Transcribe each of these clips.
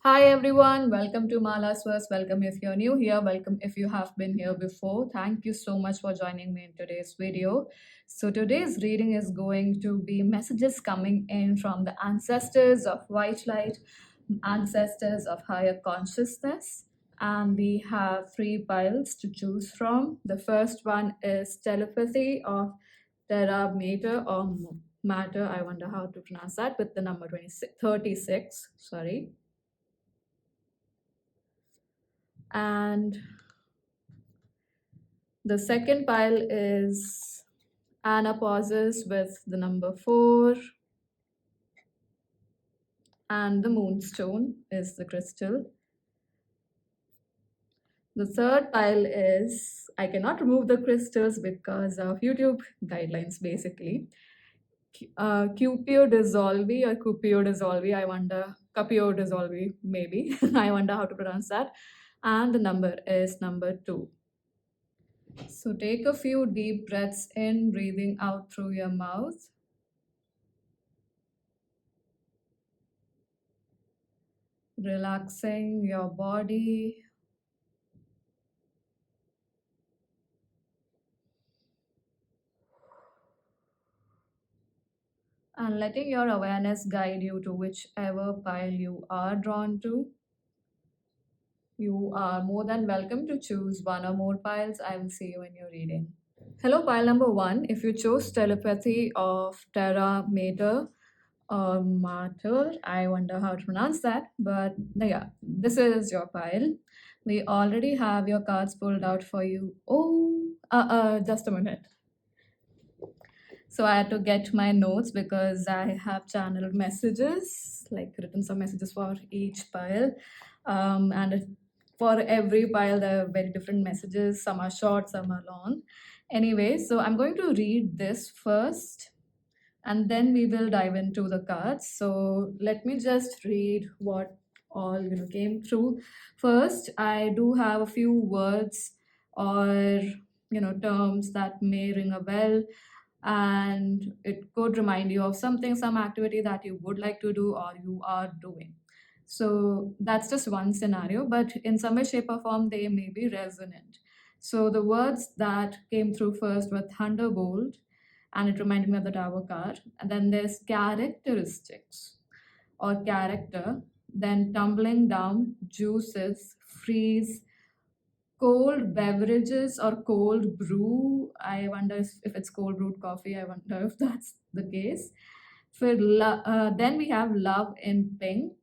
Hi everyone, welcome to Mala's Verse. Welcome if you're new here, welcome if you have been here before. Thank you so much for joining me in today's video. So, today's reading is going to be messages coming in from the ancestors of white light, ancestors of higher consciousness, and we have three piles to choose from. The first one is telepathy of Terra Mater or Matter. I wonder how to pronounce that with the number 36. Sorry. And the second pile is anapauses with the number 4, and the moonstone is the crystal. The third pile is, I cannot remove the crystals because of YouTube guidelines basically. Cupio dissolvi or Cupio dissolvi, I wonder, Cupio dissolvi maybe, I wonder how to pronounce that. And the number is number 2. So take a few deep breaths in, breathing out through your mouth. Relaxing your body. And letting your awareness guide you to whichever pile you are drawn to. You are more than welcome to choose one or more piles. I will see you in your reading. Hello, pile number 1. If you chose telepathy of Terra Mater or Mater, I wonder how to pronounce that, but yeah, this is your pile. We already have your cards pulled out for you. Oh, just a minute. So I had to get my notes because I have channeled messages, like written some messages for each pile. For every pile, there are very different messages. Some are short, some are long. Anyway, so I'm going to read this first and then we will dive into the cards. So let me just read what all came through. First, I do have a few words or terms that may ring a bell, and it could remind you of something, some activity that you would like to do or you are doing. So that's just one scenario, but in some way, shape, or form, they may be resonant. So the words that came through first were thunderbolt, and it reminded me of the Tower card. And then there's characteristics or character, then tumbling down, juices, freeze, cold beverages or cold brew. I wonder if it's cold brewed coffee. I wonder if that's the case. Then we have love in pink,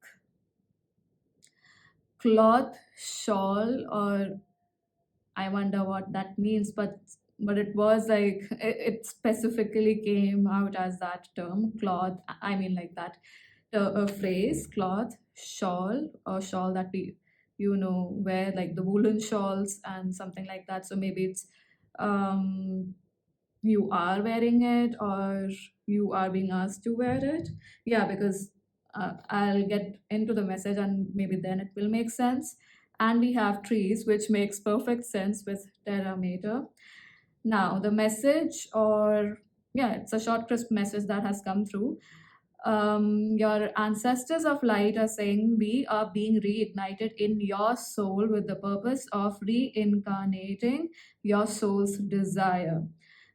cloth, shawl, or I wonder what that means, but it was like it specifically came out as that term, cloth. I mean, like that phrase, cloth, shawl, or shawl that we wear, like the woolen shawls and something like that. So maybe it's um you are wearing it or you are being asked to wear it. Yeah, because I'll get into the message and maybe then it will make sense. And we have trees, which makes perfect sense with Terra Mater. Now, the message, or yeah, it's a short, crisp message that has come through. Your ancestors of light are saying we are being reignited in your soul with the purpose of reincarnating your soul's desire.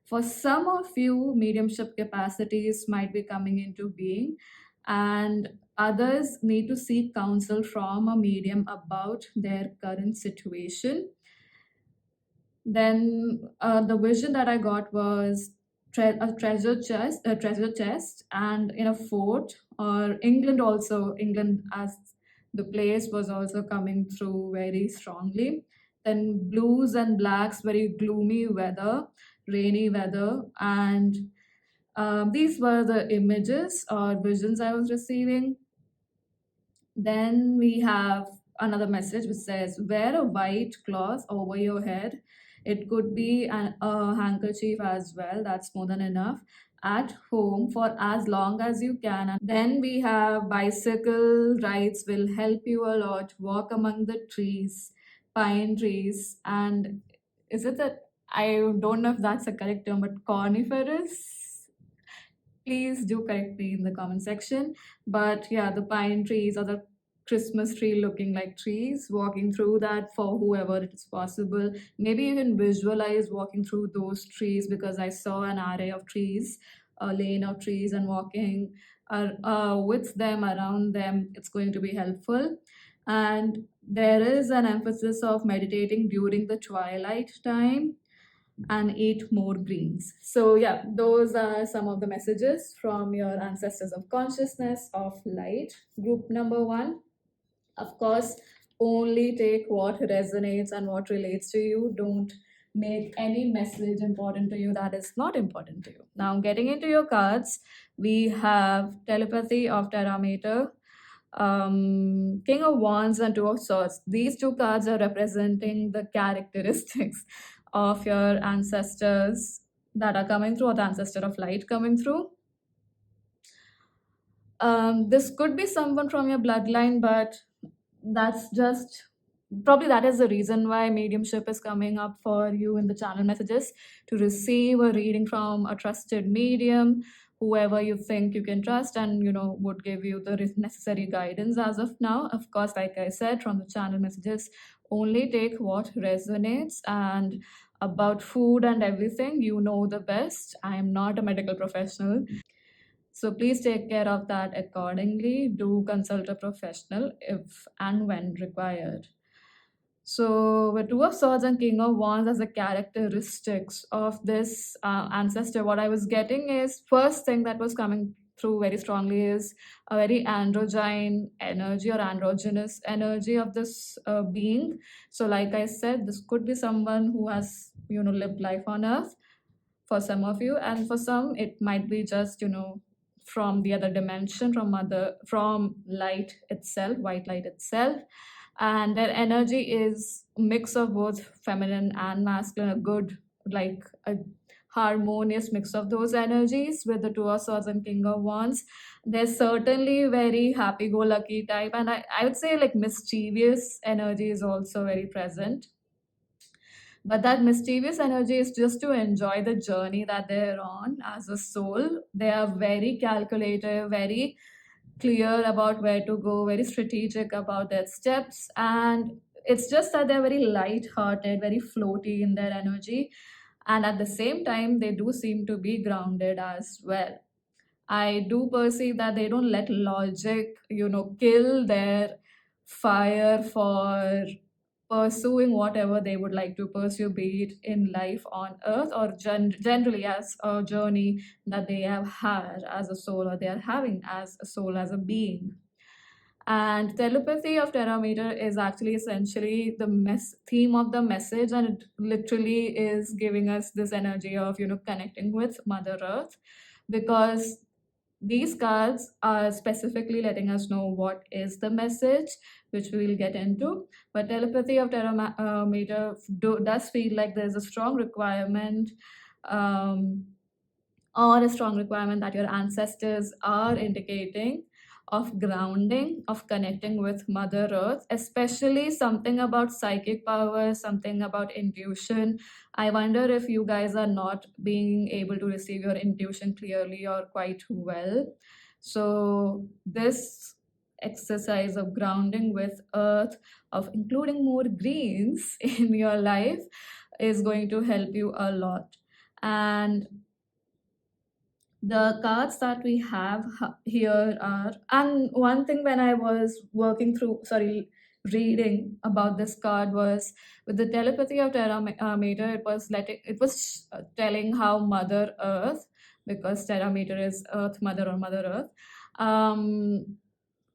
For some of you, mediumship capacities might be coming into being, and others need to seek counsel from a medium about their current situation. Then the vision that I got was a treasure chest, and in a fort, or England also. England as the place was also coming through very strongly. Then blues and blacks, very gloomy weather, rainy weather, and these were the images or visions I was receiving. Then we have another message which says, wear a white cloth over your head. It could be a handkerchief as well, that's more than enough. At home for as long as you can. And then we have bicycle rides will help you a lot. Walk among the trees, pine trees, and is it that I don't know if that's a correct term, but coniferous? Please do correct me in the comment section. But yeah, the pine trees or the Christmas tree looking like trees, walking through that for whoever it is possible. Maybe you can visualize walking through those trees, because I saw an array of trees, a lane of trees, and walking with them, around them, it's going to be helpful. And there is an emphasis of meditating during the twilight time and eat more greens. So, yeah, those are some of the messages from your ancestors of consciousness of light. Group number one, of course, only take what resonates and what relates to you. Don't make any message important to you that is not important to you. Now, getting into your cards, we have telepathy of Terrameter, King of Wands, and Two of Swords. These two cards are representing the characteristics of your ancestors that are coming through, or the ancestor of light coming through. This could be someone from your bloodline, but that's just probably that is the reason why mediumship is coming up for you in the channel messages, to receive a reading from a trusted medium, whoever you think you can trust, and would give you the necessary guidance. As of now, of course, like I said, from the channel messages, only take what resonates. And about food and everything, you know the best. I am not a medical professional, so please take care of that accordingly. Do consult a professional if and when required. So, with Two of Swords and King of Wands as the characteristics of this ancestor, what I was getting is, first thing that was coming through very strongly is a very androgyne energy, or androgynous energy of this being. So, like I said, this could be someone who has lived life on Earth for some of you, and for some it might be just from the other dimension, from light itself, white light itself. And their energy is a mix of both feminine and masculine, a good, like a harmonious mix of those energies. With the Two of Swords and King of Wands, they're certainly very happy-go-lucky type, and I would say like mischievous energy is also very present. But that mischievous energy is just to enjoy the journey that they're on as a soul. They are very calculative, very clear about where to go, very strategic about their steps. And it's just that they're very light-hearted, very floaty in their energy. And at the same time, they do seem to be grounded as well. I do perceive that they don't let logic, kill their fire for pursuing whatever they would like to pursue, be it in life on earth, or generally as a journey that they have had as a soul, or they are having as a soul, as a being. And telepathy of Terrameter is actually essentially the theme of the message, and it literally is giving us this energy of connecting with Mother Earth, because these cards are specifically letting us know what is the message, which we will get into. But telepathy of Terrameter does feel like there's a strong requirement, or a strong requirement that your ancestors are indicating, of grounding, of connecting with Mother Earth, especially something about psychic power, something about intuition. I wonder if you guys are not being able to receive your intuition clearly or quite well. So, this exercise of grounding with Earth, of including more greens in your life, is going to help you a lot. And the cards that we have here are, and one thing when I was reading about this card was, with the telepathy of Terrameter, it was telling how Mother Earth, because Terrameter is Earth Mother or Mother Earth,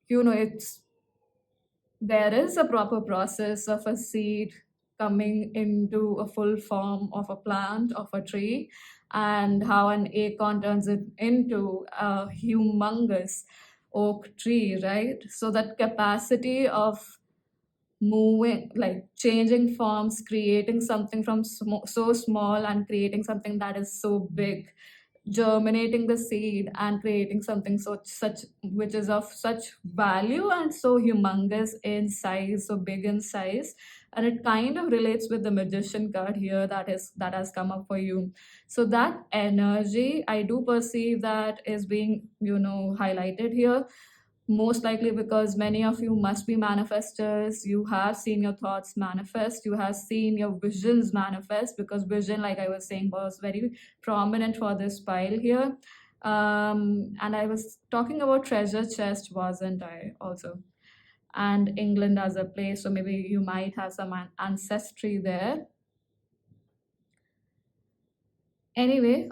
it's there is a proper process of a seed coming into a full form of a plant, of a tree, and how an acorn turns it into a humongous oak tree, right? So that capacity of moving, like changing forms, creating something from so small and creating something that is so big, germinating the seed and creating something such which is of such value and so humongous in size, so big in size. And it kind of relates with the magician card here that has come up for you. So that energy, I do perceive that is being highlighted here. most likely because many of you must be manifestors. You have seen your thoughts manifest, you have seen your visions manifest, because vision, like I was saying, was very prominent for this pile here. And I was talking about treasure chest, wasn't I, also? And England as a place, so maybe you might have some ancestry there. Anyway,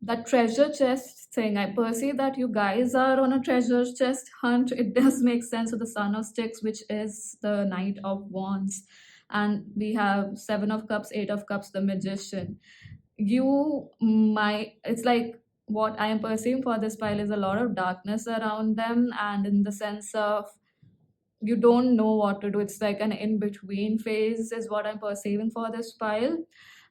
that treasure chest thing, I perceive that you guys are on a treasure chest hunt. It does make sense with the Son of Sticks, which is the Knight of Wands. And we have Seven of Cups, Eight of Cups, the Magician. You might, it's like what I am perceiving for this pile is a lot of darkness around them, and in the sense of you don't know what to do. It's like an in between phase, is what I'm perceiving for this pile.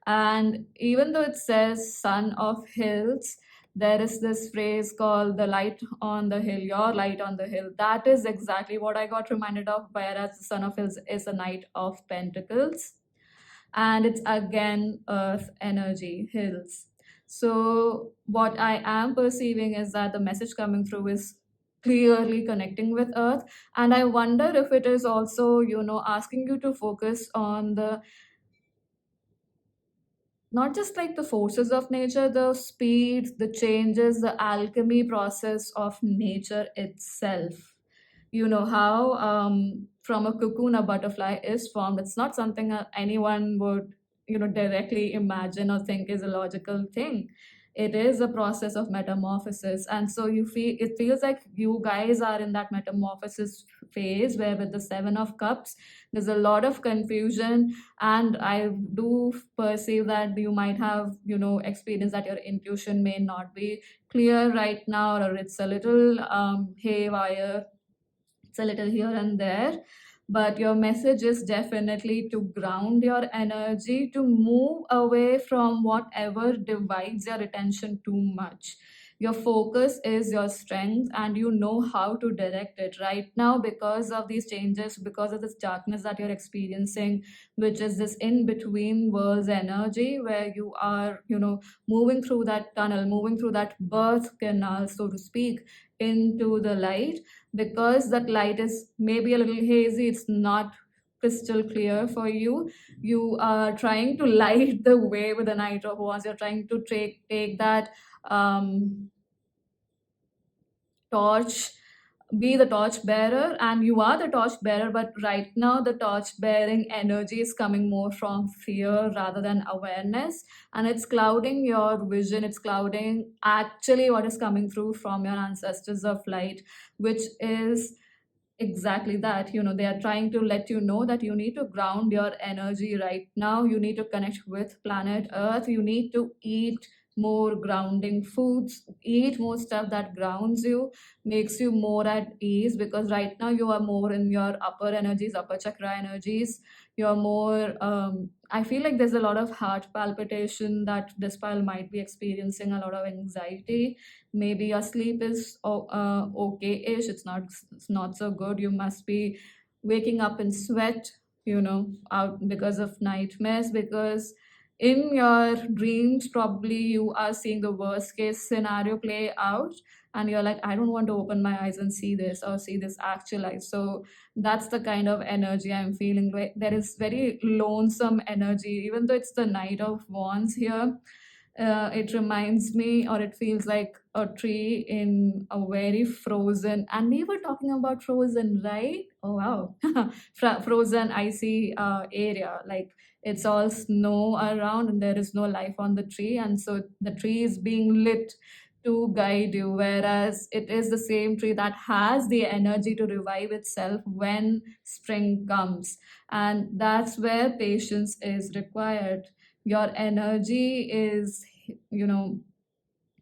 And even though it says son of hills, there is this phrase called the light on the hill, your light on the hill. That is exactly what I got reminded of, whereas the son of hills is a knight of pentacles. And it's again earth energy, hills. So what I am perceiving is that the message coming through is clearly connecting with earth. And I wonder if it is also, asking you to focus on the, not just like the forces of nature, the speed, the changes, the alchemy process of nature itself. You know how from a cocoon a butterfly is formed. It's not something anyone would, directly imagine or think is a logical thing. It is a process of metamorphosis, and so it feels like you guys are in that metamorphosis phase, where with the Seven of Cups there's a lot of confusion. And I do perceive that you might have, experience that your intuition may not be clear right now, or it's a little haywire, it's a little here and there. But your message is definitely to ground your energy, to move away from whatever divides your attention too much. Your focus is your strength, and you know how to direct it right now, because of these changes, because of this darkness that you're experiencing, which is this in between worlds energy, where you are, moving through that tunnel, moving through that birth canal, so to speak, into the light. Because that light is maybe a little hazy, it's not crystal clear for you. You are trying to light the way with the Knight of Wands. You're trying to take that torch, be the torch bearer, and you are the torch bearer. But right now the torch bearing energy is coming more from fear rather than awareness, and it's clouding your vision. It's clouding actually what is coming through from your ancestors of light, which is exactly that. They are trying to let you know that you need to ground your energy right now. You need to connect with planet earth. You need to eat more grounding foods, eat more stuff that grounds you, makes you more at ease, because right now you are more in your upper energies, upper chakra energies. You're more I feel like there's a lot of heart palpitation, that this pile might be experiencing a lot of anxiety. Maybe your sleep is okay-ish, it's not so good. You must be waking up in sweat, out because of nightmares, because in your dreams probably you are seeing the worst case scenario play out, and you're like, I don't want to open my eyes and see this, or see this actualized. So that's the kind of energy I'm feeling. There is very lonesome energy, even though it's the Knight of Wands here. It reminds me, or it feels like a tree in a very frozen, and we were talking about frozen, right? Oh wow. Frozen icy area, like it's all snow around and there is no life on the tree, and so the tree is being lit to guide you, whereas it is the same tree that has the energy to revive itself when spring comes. And that's where patience is required. Your energy is, you know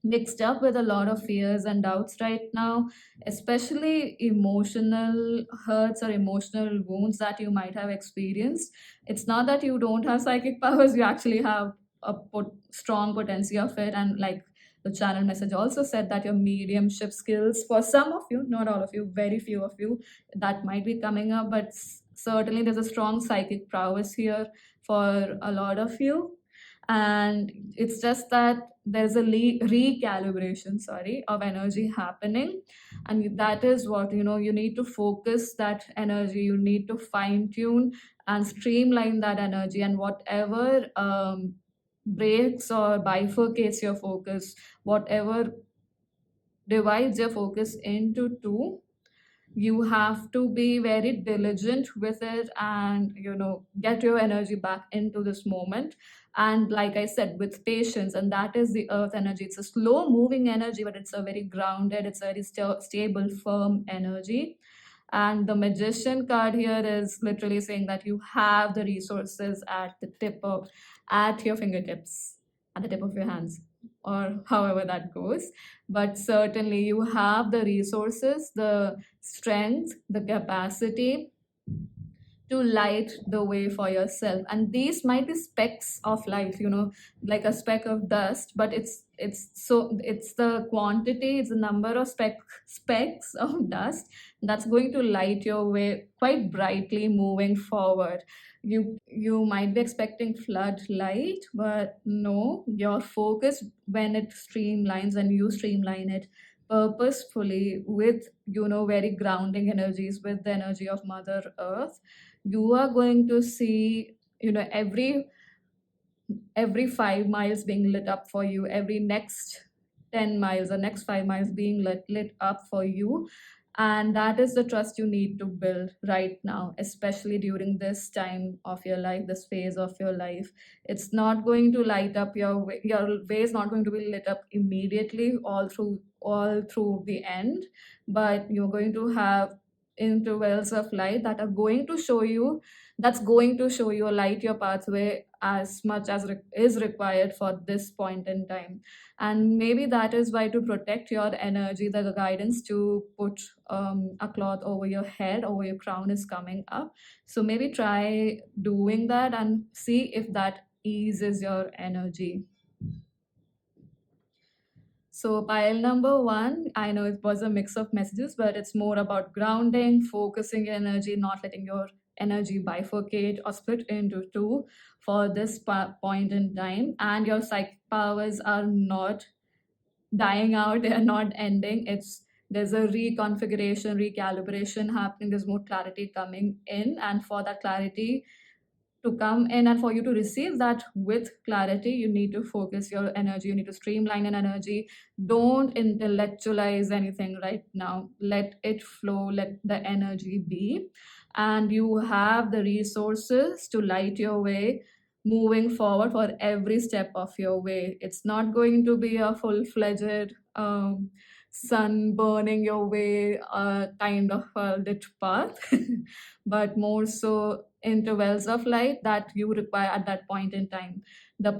mixed up with a lot of fears and doubts right now, especially emotional hurts or emotional wounds that you might have experienced. It's not that you don't have psychic powers, you actually have a strong potency of it. And like the channel message also said, that your mediumship skills, for some of you, not all of you, very few of you, that might be coming up, but certainly there's a strong psychic prowess here for a lot of you. And it's just that there's a recalibration, sorry, of energy happening. And that is what, you need to focus that energy, you need to fine tune and streamline that energy, and whatever breaks or bifurcates your focus, whatever divides your focus into two, you have to be very diligent with it, and get your energy back into this moment. And like I said, with patience, and that is the earth energy. It's a slow moving energy, but it's a very grounded, it's a very stable, firm energy. And the magician card here is literally saying that you have the resources at your fingertips, at the tip of your hands, or however that goes. But certainly you have the resources, the strength, the capacity to light the way for yourself. And these might be specks of light, like a speck of dust, but it's the quantity, it's the number of specks of dust that's going to light your way quite brightly moving forward. You might be expecting floodlight, but no, your focus, when it streamlines and you streamline it purposefully with very grounding energies, with the energy of Mother Earth, you are going to see every 5 miles being lit up for you, every next 10 miles or next 5 miles being lit up for you. And that is the trust you need to build right now, especially during this time of your life, this phase of your life. It's not going to light up your way is not going to be lit up immediately all through the end, but you're going to have intervals of light that are going to show you that's going to show you, light your pathway as much as is required for this point in time. And maybe that is why, to protect your energy, the guidance to put a cloth over your head, over your crown, is coming up. So maybe try doing that and see if that eases your energy. So, pile number one, I know it was a mix of messages, but it's more about grounding, focusing your energy, not letting your energy bifurcate or split into two for this point in time. And your psychic powers are not dying out, they are not ending. There's a reconfiguration, recalibration happening, there's more clarity coming in. And for that clarity to come in and for you to receive that with clarity, you need to focus your energy, you need to streamline an energy. Don't intellectualize anything right now, let it flow, let the energy be. And you have the resources to light your way moving forward for every step of your way. It's not going to be a full-fledged sun burning your way kind of a lit path, but more so intervals of light that you require at that point in time. The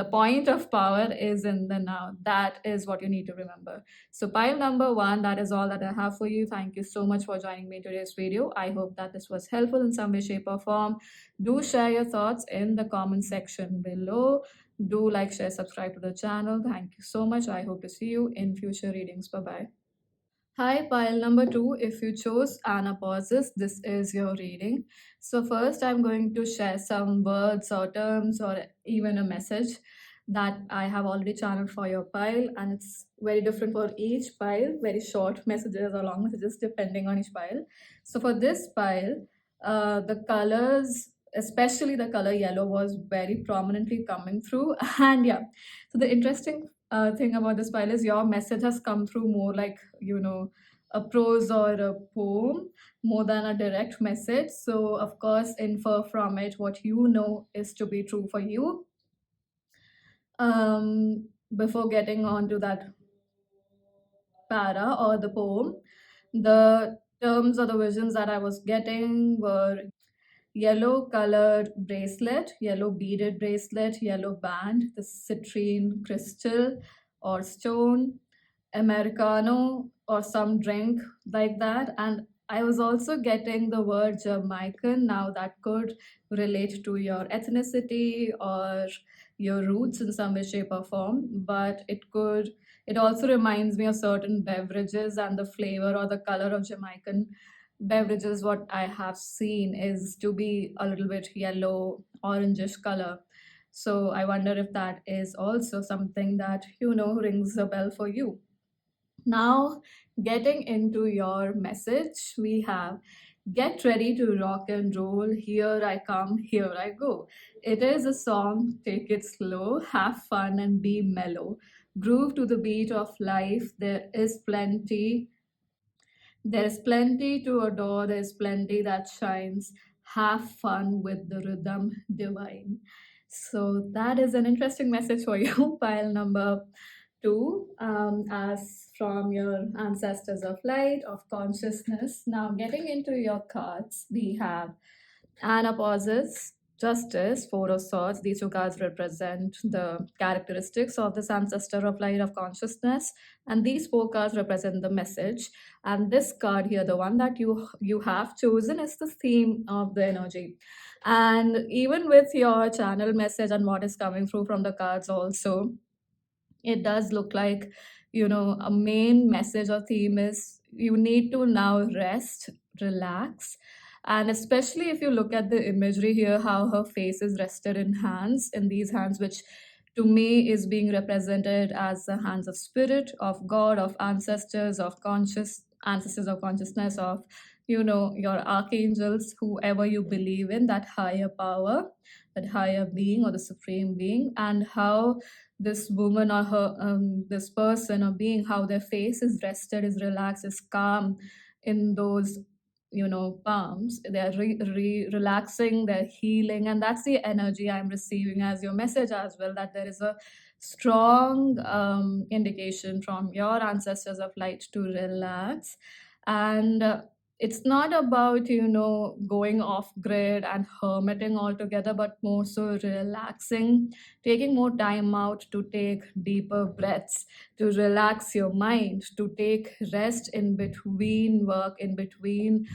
point of power is in the now. That is what you need to remember. So pile number one, that is all that I have for you. Thank you so much for joining me in today's video. I hope that this was helpful in some way, shape, or form. Do share your thoughts in the comment section below. Do like, share, subscribe to the channel. Thank you so much. I hope to see you in future readings. Bye bye. Hi, pile number two. If you chose anapausis, this is your reading. So, first, I'm going to share some words or terms or even a message that I have already channeled for your pile, and it's very different for each pile, very short messages or long messages depending on each pile. So, for this pile, the colors, especially the color yellow, was very prominently coming through. And yeah, so the interesting thing about this pile is your message has come through more like, a prose or a poem more than a direct message. So, of course, infer from it what you know is to be true for you. Before getting on to that para or the poem, the terms or the visions that I was getting were yellow colored bracelet, yellow beaded bracelet, yellow band, the citrine crystal or stone, Americano or some drink like that. And I was also getting the word Jamaican. Now that could relate to your ethnicity or your roots in some way, shape, or form, but it also reminds me of certain beverages, and the flavor or the color of Jamaican beverages, what I have seen is to be a little bit yellow, orangish color. So I wonder if that is also something that, rings a bell for you. Now, getting into your message, we have Get Ready to Rock and Roll, Here I Come, Here I Go. It is a song, take it slow, have fun, and be mellow. Groove to the beat of life. There's plenty to adore, there's plenty that shines. Have fun with the rhythm divine. So, that is an interesting message for you. Pile number two, as from your ancestors of light, of consciousness. Now, getting into your cards, we have Anapausis, Justice, Four of Swords. These two cards represent the characteristics of this ancestor of light of consciousness, and these four cards represent the message. And this card here, the one that you have chosen, is the theme of the energy. And even with your channel message and what is coming through from the cards, also, it does look like, a main message or theme is you need to now rest, relax. And especially if you look at the imagery here, how her face is rested in hands, in these hands, which to me is being represented as the hands of spirit, of God, of ancestors, of conscious ancestors of consciousness, of your archangels, whoever you believe in, that higher power, that higher being or the supreme being. And how this woman or this person or being, how their face is rested, is relaxed, is calm in those palms. They're relaxing, they're healing, and that's the energy I'm receiving as your message as well, that there is a strong indication from your ancestors of light to relax. And it's not about going off grid and hermiting altogether, but more so relaxing, taking more time out to take deeper breaths, to relax your mind, to take rest in between work, in between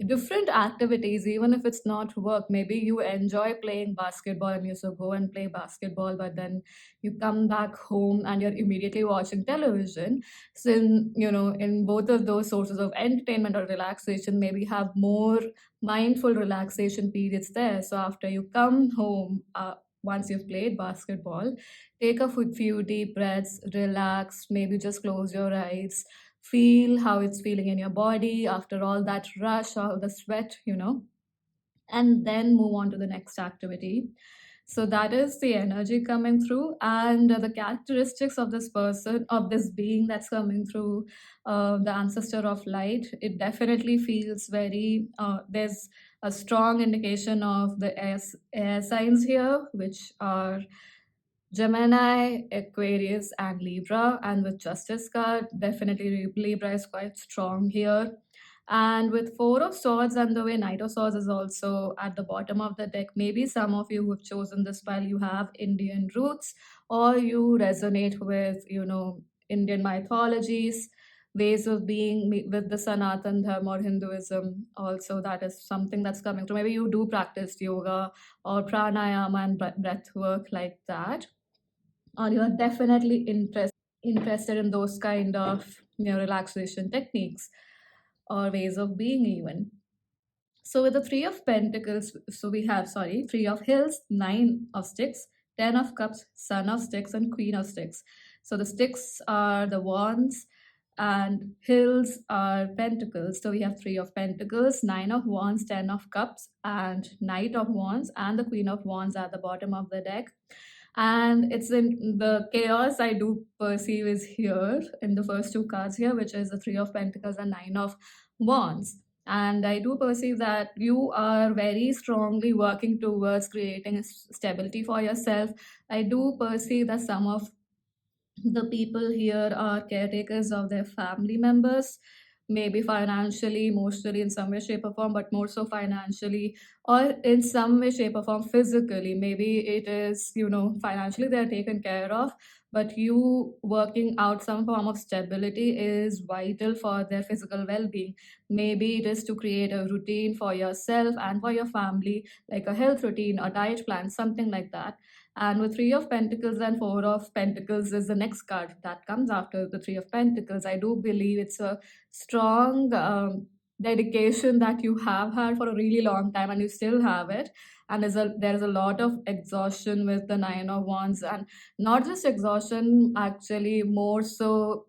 different activities, even if it's not work. Maybe you enjoy playing basketball and you so go and play basketball, but then you come back home and you're immediately watching television. So in both of those sources of entertainment or relaxation, maybe have more mindful relaxation periods there. So after you come home, once you've played basketball, take a few deep breaths, relax, maybe just close your eyes, feel how it's feeling in your body after all that rush, all the sweat, and then move on to the next activity. So that is the energy coming through, and the characteristics of this person, of this being that's coming through, the ancestor of light. It definitely feels very, there's a strong indication of the air signs here, which are Gemini, Aquarius, and Libra. And with Justice card, definitely Libra is quite strong here. And with Four of Swords and the way Knight of Swords is also at the bottom of the deck, maybe some of you who have chosen this pile, you have Indian roots, or you resonate with, Indian mythologies, ways of being with the Sanatan Dharma or Hinduism. Also, that is something that's coming through. Maybe you do practice yoga or pranayama and breath work like that, or you are definitely interested in those kind of relaxation techniques or ways of being even. So with the Three of Pentacles, so we have, sorry, Three of Hills, Nine of Sticks, Ten of Cups, Son of Sticks, and Queen of Sticks. So the sticks are the wands and hills are pentacles. So we have Three of Pentacles, Nine of Wands, Ten of Cups, and Knight of Wands, and the Queen of Wands at the bottom of the deck. And it's in the chaos I do perceive is here in the first two cards here, which is the Three of Pentacles and Nine of Wands. And I do perceive that you are very strongly working towards creating stability for yourself. I do perceive that some of the people here are caretakers of their family members, maybe financially, emotionally, in some way, shape, or form, but more so financially, or in some way, shape, or form, physically. Maybe it is, financially they're taken care of, but you working out some form of stability is vital for their physical well being. Maybe it is to create a routine for yourself and for your family, like a health routine, a diet plan, something like that. And with Three of Pentacles and Four of Pentacles is the next card that comes after the Three of Pentacles. I do believe it's a strong dedication that you have had for a really long time and you still have it. And there's a lot of exhaustion with the Nine of Wands, and not just exhaustion, actually more so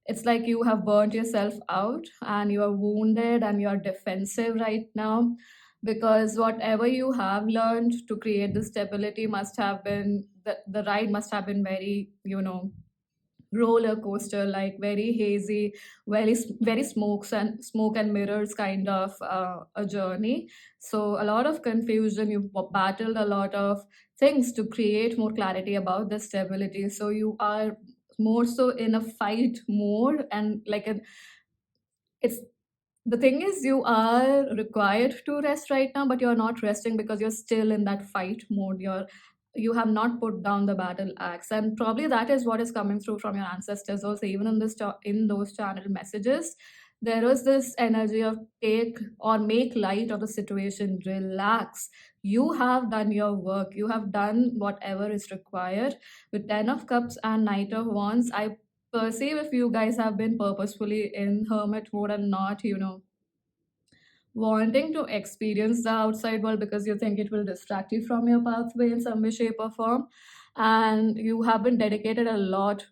it's like you have burnt yourself out and you are wounded and you are defensive right now, because whatever you have learned to create the stability must have been the ride must have been very, roller coaster, like very hazy, very smoke and mirrors kind of a journey. So a lot of confusion, you battled a lot of things to create more clarity about the stability, so you are more so in a fight mode, and like it's the thing is you are required to rest right now, but you're not resting because you're still in that fight mode. You have not put down the battle axe, and probably that is what is coming through from your ancestors also, even in in those channel messages. There is this energy of take or make light of the situation, relax. You have done your work, you have done whatever is required. With 10 of cups and Knight of Wands, I perceive if you guys have been purposefully in hermit mode and not, wanting to experience the outside world because you think it will distract you from your pathway in some way, shape, or form. And you have been dedicated a lot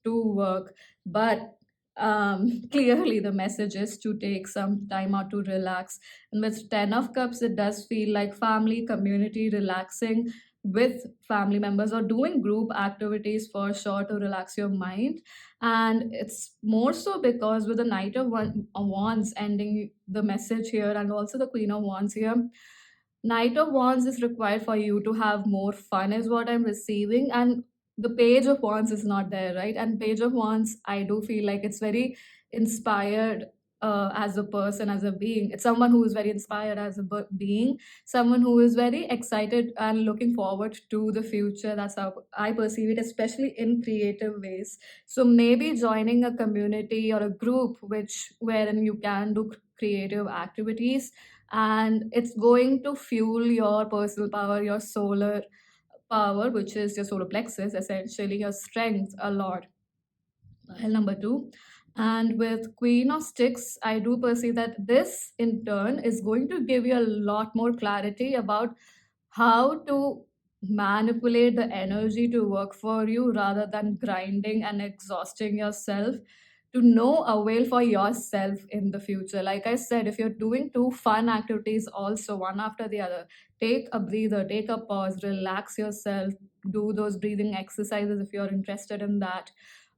to work. But clearly, the message is to take some time out to relax. And with 10 of Cups, it does feel like family, community, relaxing with family members or doing group activities for sure to relax your mind. And it's more so because with the Wands ending the message here, and also the Queen of Wands here, Knight of Wands is required for you to have more fun, is what I'm receiving. And the Page of Wands is not there, right? And Page of Wands, I do feel like it's very inspired as a person, as a being. It's someone who is very inspired as a being, someone who is very excited and looking forward to the future. That's how I perceive it, especially in creative ways. So maybe joining a community or a group which wherein you can do creative activities, and it's going to fuel your personal power, your solar power, which is your solar plexus, essentially your strength a lot. Pile number two. And with Queen of Sticks, I do perceive that this in turn is going to give you a lot more clarity about how to manipulate the energy to work for you rather than grinding and exhausting yourself to no avail for yourself in the future. Like I said, if you're doing two fun activities also one after the other, take a breather, take a pause, relax yourself, do those breathing exercises if you're interested in that.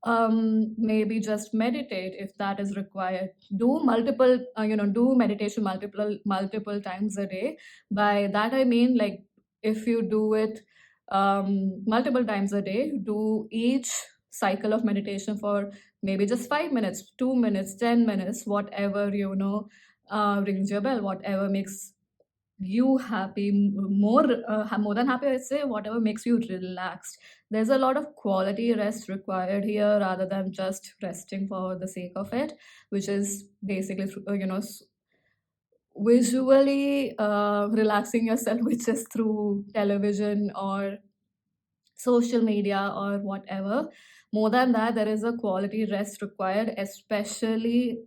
Maybe just meditate if that is required. Do multiple do meditation multiple times a day. By that I mean, like, if you do it multiple times a day, do each cycle of meditation for maybe just 5 minutes, 2 minutes, 10 minutes, whatever rings your bell, whatever makes you happy, more than happy, I'd say, whatever makes you relaxed. There's a lot of quality rest required here rather than just resting for the sake of it, which is basically visually relaxing yourself, which is through television or social media or whatever. More than that, there is a quality rest required, especially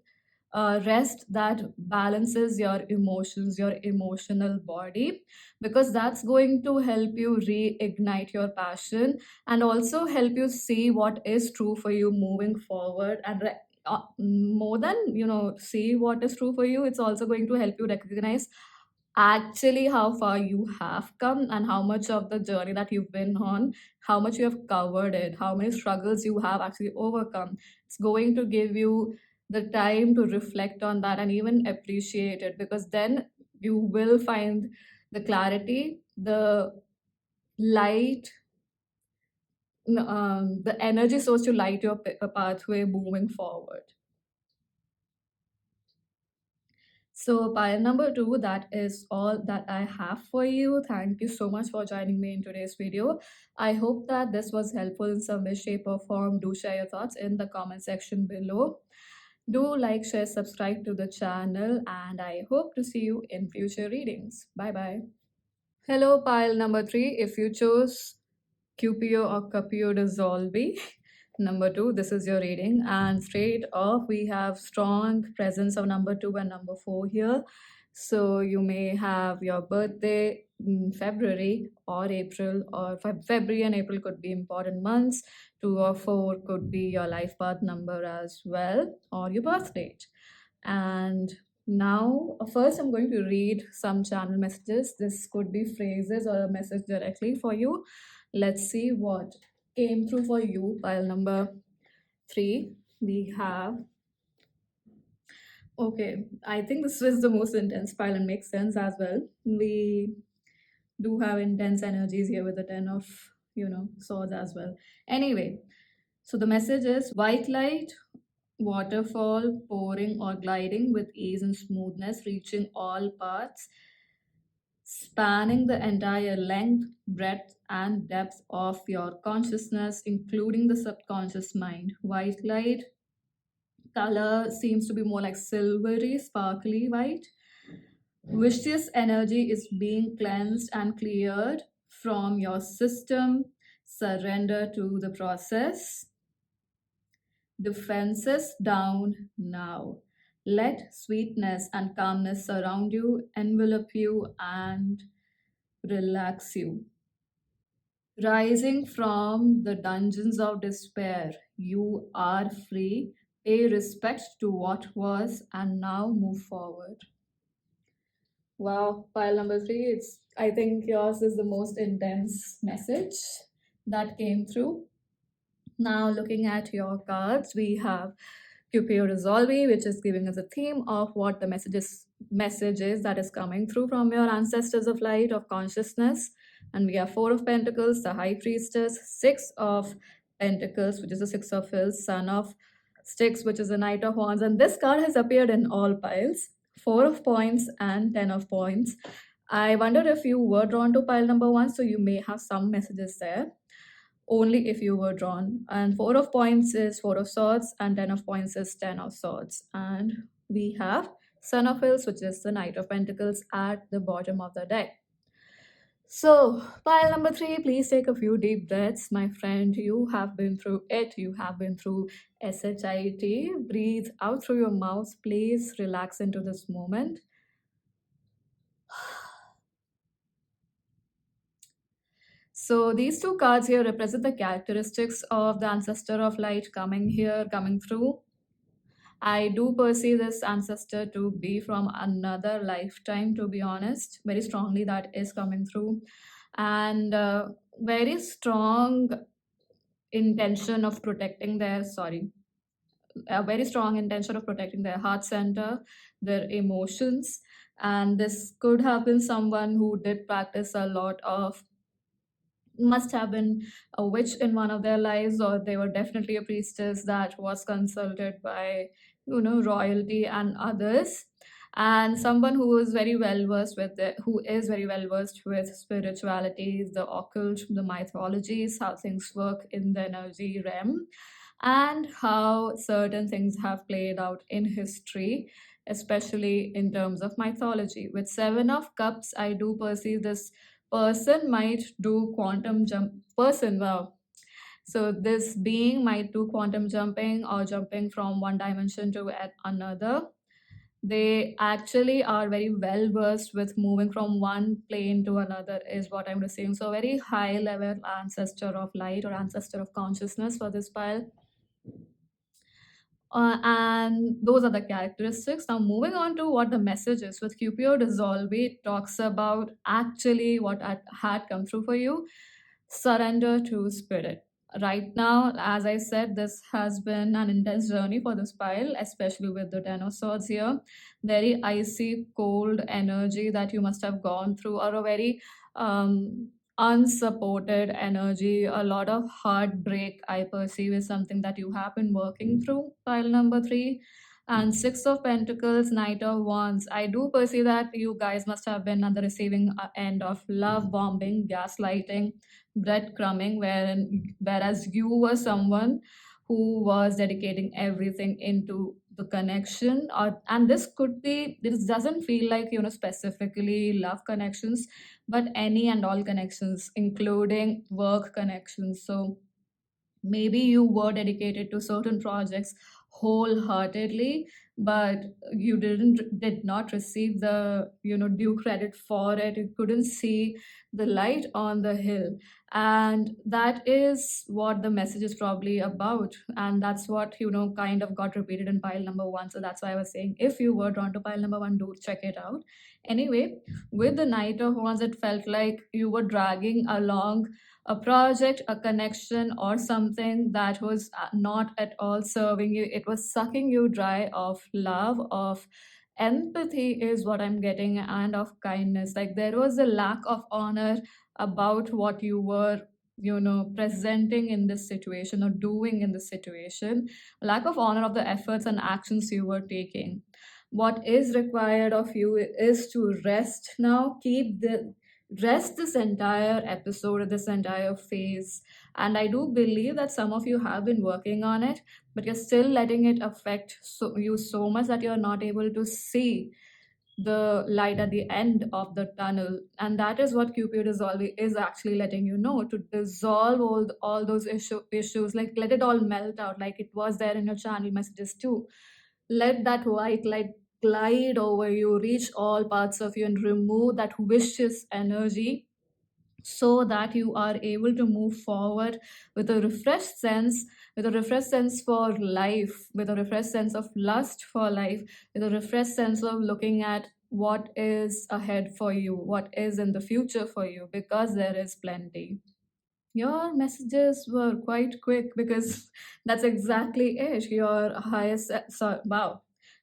rest that balances your emotions, your emotional body, because that's going to help you reignite your passion and also help you see what is true for you moving forward. And more than see what is true for you, it's also going to help you recognize actually how far you have come and how much of the journey that you've been on, how much you have covered it, how many struggles you have actually overcome. It's going to give you the time to reflect on that and even appreciate it, because then you will find the clarity, the light, the energy source to light your pathway moving forward. So, pile number two, that is all that I have for you. Thank you so much for joining me in today's video. I hope that this was helpful in some way, shape, or form. Do share your thoughts in the comment section below. Do like, share, subscribe to the channel, and I hope to see you in future readings. Bye bye. Hello, pile number three. If you chose Cupio or Capio Dissolve, Number two, this is your reading. And straight off, we have strong presence of number two and number four here. So you may have your birthday in February or April, or February and April could be important months. Two or four could be your life path number as well, or your birth date. And now, first, I'm going to read some channel messages. This could be phrases or a message directly for you. Let's see what came through for you. Pile number three, we have. Okay, I think this is the most intense pile and makes sense as well. We do have intense energies here with the 10 of, swords as well. Anyway, so the message is white light, waterfall, pouring or gliding with ease and smoothness, reaching all parts, spanning the entire length, breadth, and depth of your consciousness, including the subconscious mind. White light color seems to be more like silvery, sparkly white. Vicious energy is being cleansed and cleared from your system. Surrender to the process. Defenses down now. Let sweetness and calmness surround you, envelop you, and relax you. Rising from the dungeons of despair, you are free. Pay respect to what was and now move forward. Wow, pile number three. It's I think yours is the most intense message that came through. Now, looking at your cards, we have Cupio Resolve, which is giving us a theme of what the message is that is coming through from your ancestors of light, of consciousness. And we have Four of Pentacles, the High Priestess, Six of Pentacles, which is the Six of Hills, Son of Sticks, which is the Knight of Wands. And this card has appeared in all piles, Four of Points and Ten of Points. I wonder if you were drawn to pile number one, so you may have some messages there only if you were drawn. And Four of Points is Four of Swords, and Ten of Points is Ten of Swords. And we have Son of Hills, which is the Knight of Pentacles, at the bottom of the deck. So, pile number three, please take a few deep breaths, my friend. You have been through it. You have been through SHIT. Breathe out through your mouth. Please relax into this moment. So these two cards here represent the characteristics of the ancestor of light coming here, coming through. I do perceive this ancestor to be from another lifetime, to be honest. Very strongly, that is coming through. And very strong intention of protecting their, a very strong intention of protecting their heart center, their emotions. And this could have been someone who did practice a lot of must have been a witch in one of their lives, or they were definitely a priestess that was consulted by royalty and others, and someone who is very well versed with who is very well versed with spirituality, the occult, the mythologies, how things work in the energy realm, and how certain things have played out in history, especially in terms of mythology. With Seven of Cups, I do perceive this person might do quantum jump person wow so this being might do quantum jumping or jumping from one dimension to another. They actually are very well versed with moving from one plane to another is what I'm receiving. So very high level ancestor of light or ancestor of consciousness for this pile. And those are the characteristics. Now, moving on to what the message is with Cupid Dissolve, it talks about actually what had come through for you. Surrender to spirit. Right now, as I said, this has been an intense journey for this pile, especially with the Ten of Swords here. Very icy, cold energy that you must have gone through, or a very unsupported energy. A lot of heartbreak, I perceive, is something that you have been working through. Pile number three. And Six of Pentacles, Knight of Wands. I do perceive that you guys must have been at the receiving end of love bombing, gaslighting, breadcrumbing, whereas you were someone who was dedicating everything into the connection. And this doesn't feel like specifically love connections, but any and all connections, including work connections. So Maybe you were dedicated to certain projects wholeheartedly, but you did not receive the due credit for it. You couldn't see the light on the hill, and that is what the message is probably about, and that's what kind of got repeated in pile number one. So that's why I was saying, if you were drawn to pile number one, do check it out. Anyway, with the Knight of Wands, it felt like you were dragging along a project, a connection, or something that was not at all serving you. It was sucking you dry of love, of empathy, is what I'm getting, and of kindness. Like there was a lack of honor about what you were presenting in this situation or doing in this situation, lack of honor of the efforts and actions you were taking. What is required of you is to rest now. Keep the rest this entire episode, this entire phase. And I do believe that some of you have been working on it, but you're still letting it affect you so much that you're not able to see the light at the end of the tunnel. And that is what Cupid is actually letting you know, to dissolve all those issues, like let it all melt out, like it was there in your channel messages too. Let that white light glide over you, reach all parts of you, and remove that vicious energy, so that you are able to move forward with a refreshed sense, with a refreshed sense for life, with a refreshed sense of lust for life, with a refreshed sense of looking at what is ahead for you, what is in the future for you, because there is plenty. Your messages were quite quick, because that's exactly it. Your wow.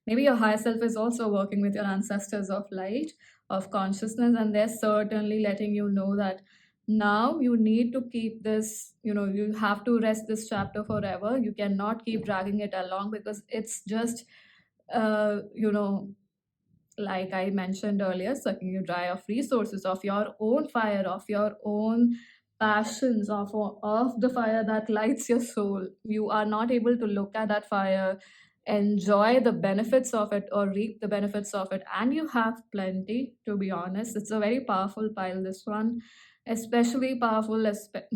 Maybe your higher self is also working with your ancestors of light, of consciousness, and they're certainly letting you know that now you need to keep this, you have to rest this chapter forever. You cannot keep dragging it along, because it's just, uh, you know, like I mentioned earlier, sucking you dry of resources, of your own fire, of your own passions, of the fire that lights your soul. You are not able to look at that fire, enjoy the benefits of it, or reap the benefits of it. And you have plenty, to be honest. It's a very powerful pile, this one. Especially powerful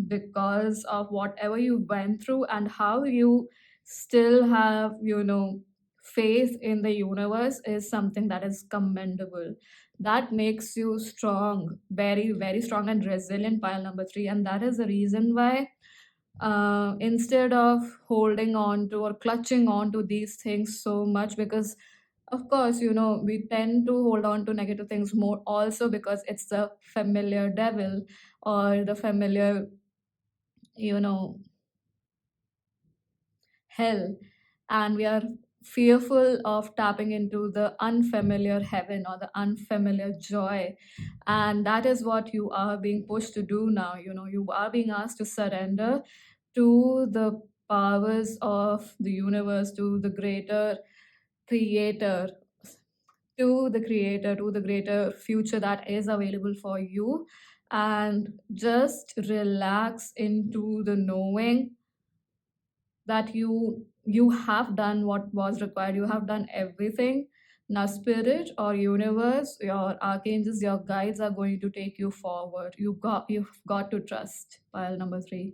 because of whatever you went through, and how you still have, faith in the universe is something that is commendable. That makes you strong, very, very strong and resilient, pile number three. And that is the reason why, instead of holding on to or clutching on to these things so much, because of course, we tend to hold on to negative things more also, because it's the familiar devil, or the familiar, you know, hell, and we are fearful of tapping into the unfamiliar heaven or the unfamiliar joy. And that is what you are being pushed to do now. You are being asked to surrender to the powers of the universe, to the greater creator, to the greater future that is available for you, and just relax into the knowing that you have done what was required. You have done everything. Now spirit or universe, your archangels, your guides are going to take you forward. You've got to trust, pile number three.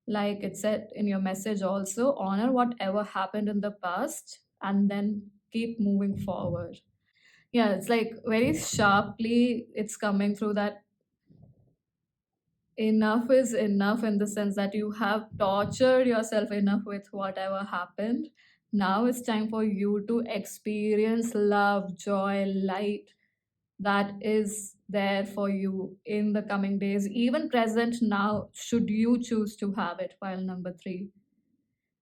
Like it said in your message also, honor whatever happened in the past and then keep moving forward. Yeah, it's like very sharply it's coming through that enough is enough, in the sense that you have tortured yourself enough with whatever happened. Now it's time for you to experience love, joy, light that is there for you in the coming days, even present now, should you choose to have it, file number three.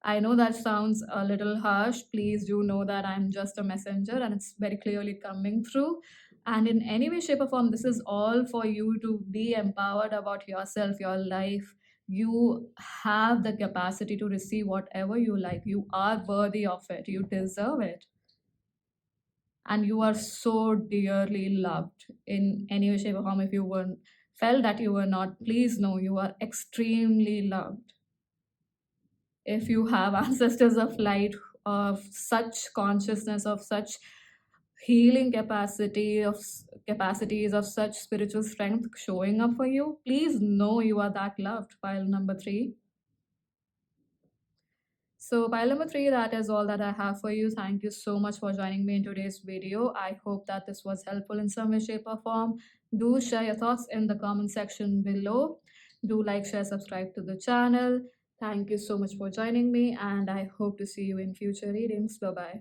I know that sounds a little harsh. Please do know that I'm just a messenger, and it's very clearly coming through. And in any way, shape, or form, this is all for you to be empowered about yourself, your life. You have the capacity to receive whatever you like. You are worthy of it. You deserve it. And you are so dearly loved. In any way, shape, or form, if you weren't felt that you were not, please know you are extremely loved. If you have ancestors of light, of such consciousness, of such healing capacity, capacities, of such spiritual strength showing up for you, please know you are that loved, pile number three. So pile number three, that is all that I have for you. Thank you so much for joining me in today's video. I hope that this was helpful in some way, shape, or form. Do share your thoughts in the comment section below. Do like, share, subscribe to the channel. Thank you so much for joining me, and I hope to see you in future readings. Bye bye.